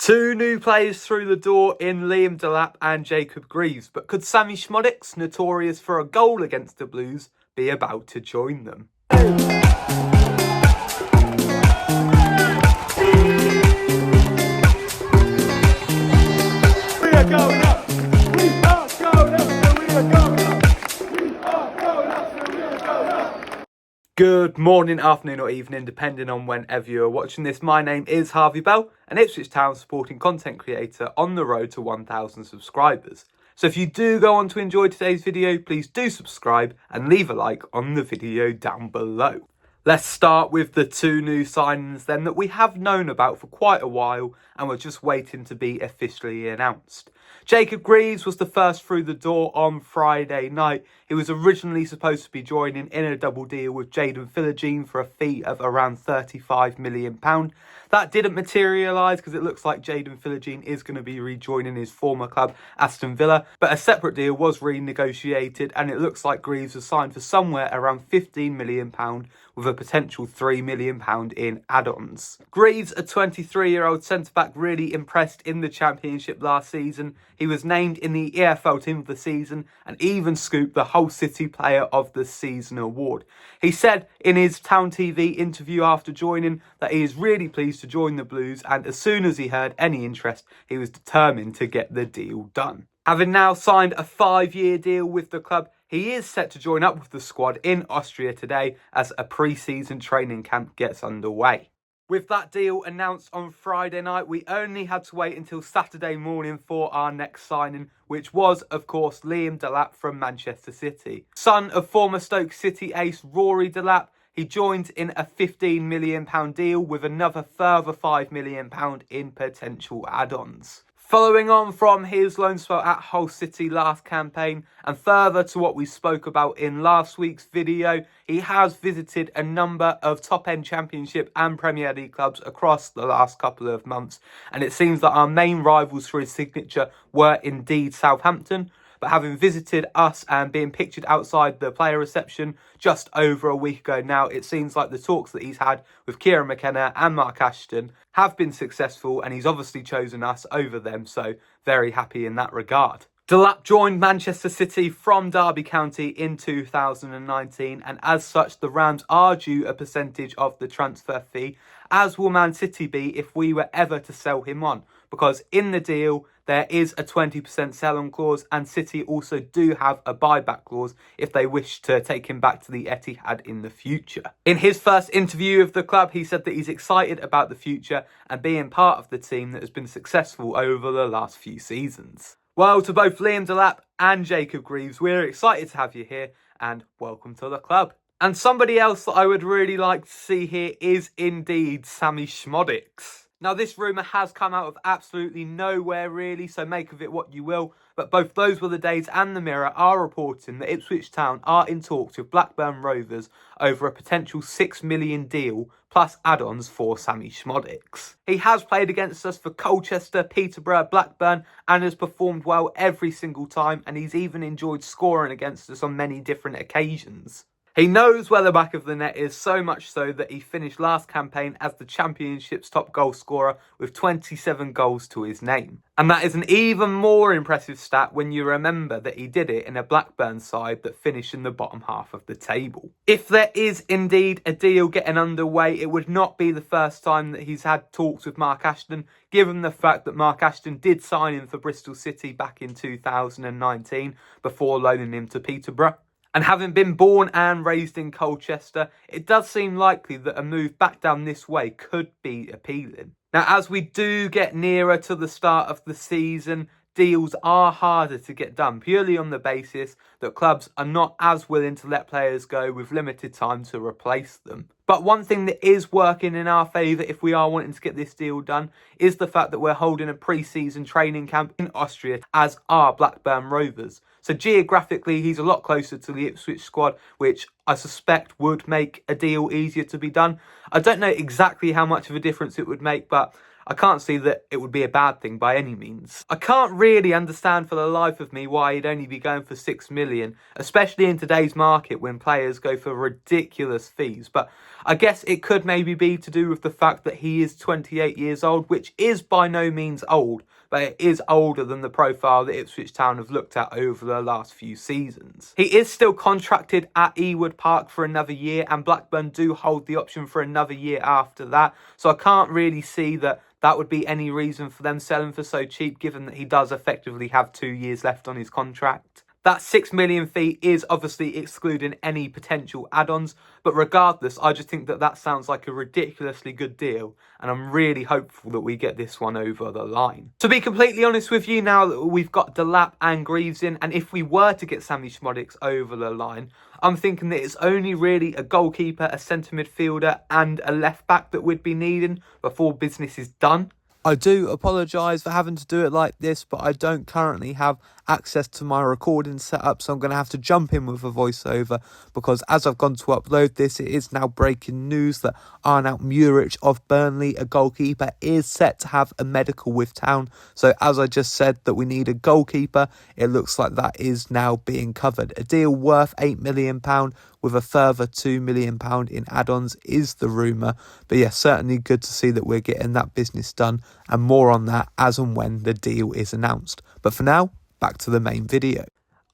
Two new players through the door in Liam Delap and Jacob Greaves, but could Sammie Szmodics, notorious for a goal against the Blues, be about to join them? We are going up! We are going up! And we are going up! We are going up! And we are going up! Good morning, afternoon or evening, depending on whenever you're watching this. My name is Harvey Bell, an Ipswich Town supporting content creator on the road to 1,000 subscribers. So if you do go on to enjoy today's video, please do subscribe and leave a like on the video down below. Let's start with the two new signings then that we have known about for quite a while and we're just waiting to be officially announced. Jacob Greaves was the first through the door on Friday night. He was originally supposed to be joining in a double deal with Jayden Philogene for a fee of around £35 million. That didn't materialise because it looks like Jayden Philogene is going to be rejoining his former club, Aston Villa. But a separate deal was renegotiated and it looks like Greaves was signed for somewhere around £15 million with a potential £3 million in add-ons. Greaves, a 23-year-old centre-back, really impressed in the Championship last season. He was named in the EFL Team of the Season and even scooped the Hull City Player of the Season award. He said in his Town TV interview after joining that he is really pleased to join the Blues, and as soon as he heard any interest, he was determined to get the deal done. Having now signed a 5-year deal with the club, he is set to join up with the squad in Austria today as a pre-season training camp gets underway. With that deal announced on Friday night, we only had to wait until Saturday morning for our next signing, which was, of course, Liam Delap from Manchester City. Son of former Stoke City ace Rory Delap, he joined in a £15 million deal with another further £5 million in potential add-ons. Following on from his loan spell at Hull City last campaign and further to what we spoke about in last week's video, he has visited a number of top-end Championship and Premier League clubs across the last couple of months, and it seems that our main rivals for his signature were indeed Southampton. But having visited us and being pictured outside the player reception just over a week ago now, it seems like the talks that he's had with Kieran McKenna and Mark Ashton have been successful, and he's obviously chosen us over them, so very happy in that regard. Delap joined Manchester City from Derby County in 2019, and as such the Rams are due a percentage of the transfer fee, as will Man City be if we were ever to sell him on, because in the deal there is a 20% sell-on clause, and City also do have a buyback clause if they wish to take him back to the Etihad in the future. In his first interview with the club, he said that he's excited about the future and being part of the team that has been successful over the last few seasons. Well, to both Liam Delap and Jacob Greaves, we're excited to have you here and welcome to the club. And somebody else that I would really like to see here is indeed Sammie Szmodics. Now, this rumour has come out of absolutely nowhere, really, so make of it what you will. But both Those Were the Days and The Mirror are reporting that Ipswich Town are in talks with Blackburn Rovers over a potential £6 million deal plus add-ons for Sammie Szmodics. He has played against us for Colchester, Peterborough, Blackburn, and has performed well every single time, and he's even enjoyed scoring against us on many different occasions. He knows where the back of the net is, so much so that he finished last campaign as the Championship's top goal scorer with 27 goals to his name. And that is an even more impressive stat when you remember that he did it in a Blackburn side that finished in the bottom half of the table. If there is indeed a deal getting underway, it would not be the first time that he's had talks with Mark Ashton, given the fact that Mark Ashton did sign him for Bristol City back in 2019 before loaning him to Peterborough. And having been born and raised in Colchester, it does seem likely that a move back down this way could be appealing. Now, as we do get nearer to the start of the season, deals are harder to get done, purely on the basis that clubs are not as willing to let players go with limited time to replace them. But one thing that is working in our favour if we are wanting to get this deal done is the fact that we're holding a pre-season training camp in Austria, as are Blackburn Rovers. So geographically, he's a lot closer to the Ipswich squad, which I suspect would make a deal easier to be done. I don't know exactly how much of a difference it would make, but I can't see that it would be a bad thing by any means. I can't really understand for the life of me why he'd only be going for 6 million, especially in today's market when players go for ridiculous fees. But I guess it could maybe be to do with the fact that he is 28 years old, which is by no means old, but it is older than the profile that Ipswich Town have looked at over the last few seasons. He is still contracted at Ewood Park for another year, and Blackburn do hold the option for another year after that, so I can't really see that would be any reason for them selling for so cheap, given that he does effectively have 2 years left on his contract. That 6 million fee is obviously excluding any potential add-ons, but regardless, I just think that sounds like a ridiculously good deal, and I'm really hopeful that we get this one over the line. To be completely honest with you, now that we've got Delap and Greaves in, and if we were to get Sammie Szmodics over the line, I'm thinking that it's only really a goalkeeper, a centre midfielder, and a left back that we'd be needing before business is done. I do apologise for having to do it like this, but I don't currently have access to my recording setup, so I'm going to have to jump in with a voiceover, because as I've gone to upload this, it is now breaking news that Arnout Murich of Burnley, a goalkeeper, is set to have a medical with Town. So as I just said that we need a goalkeeper, it looks like that is now being covered. A deal worth £8 million with a further £2 million in add-ons is the rumour. But yeah, certainly good to see that we're getting that business done, and more on that as and when the deal is announced. But for now, back to the main video.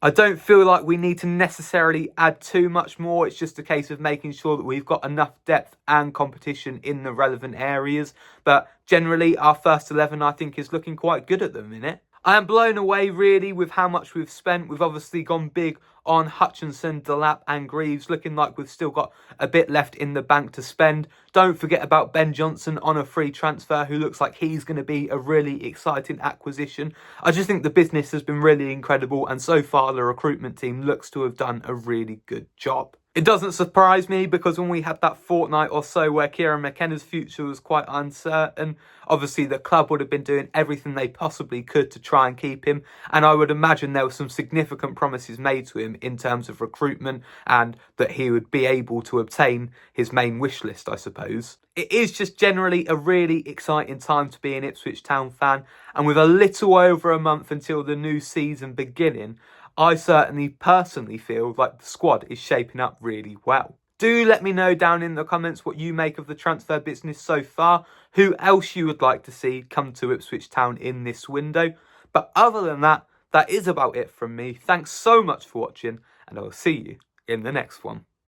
I don't feel like we need to necessarily add too much more. It's just a case of making sure that we've got enough depth and competition in the relevant areas. But generally, our first 11, I think, is looking quite good at the minute. I am blown away, really, with how much we've spent. We've obviously gone big on Hutchinson, Delap and Greaves, looking like we've still got a bit left in the bank to spend. Don't forget about Ben Johnson on a free transfer, who looks like he's going to be a really exciting acquisition. I just think the business has been really incredible, and so far the recruitment team looks to have done a really good job. It doesn't surprise me, because when we had that fortnight or so where Kieran McKenna's future was quite uncertain, obviously the club would have been doing everything they possibly could to try and keep him, and I would imagine there were some significant promises made to him in terms of recruitment, and that he would be able to obtain his main wish list, I suppose. It is just generally a really exciting time to be an Ipswich Town fan, and with a little over a month until the new season beginning, I certainly personally feel like the squad is shaping up really well. Do let me know down in the comments what you make of the transfer business so far, who else you would like to see come to Ipswich Town in this window. But other than that, that is about it from me. Thanks so much for watching, and I will see you in the next one.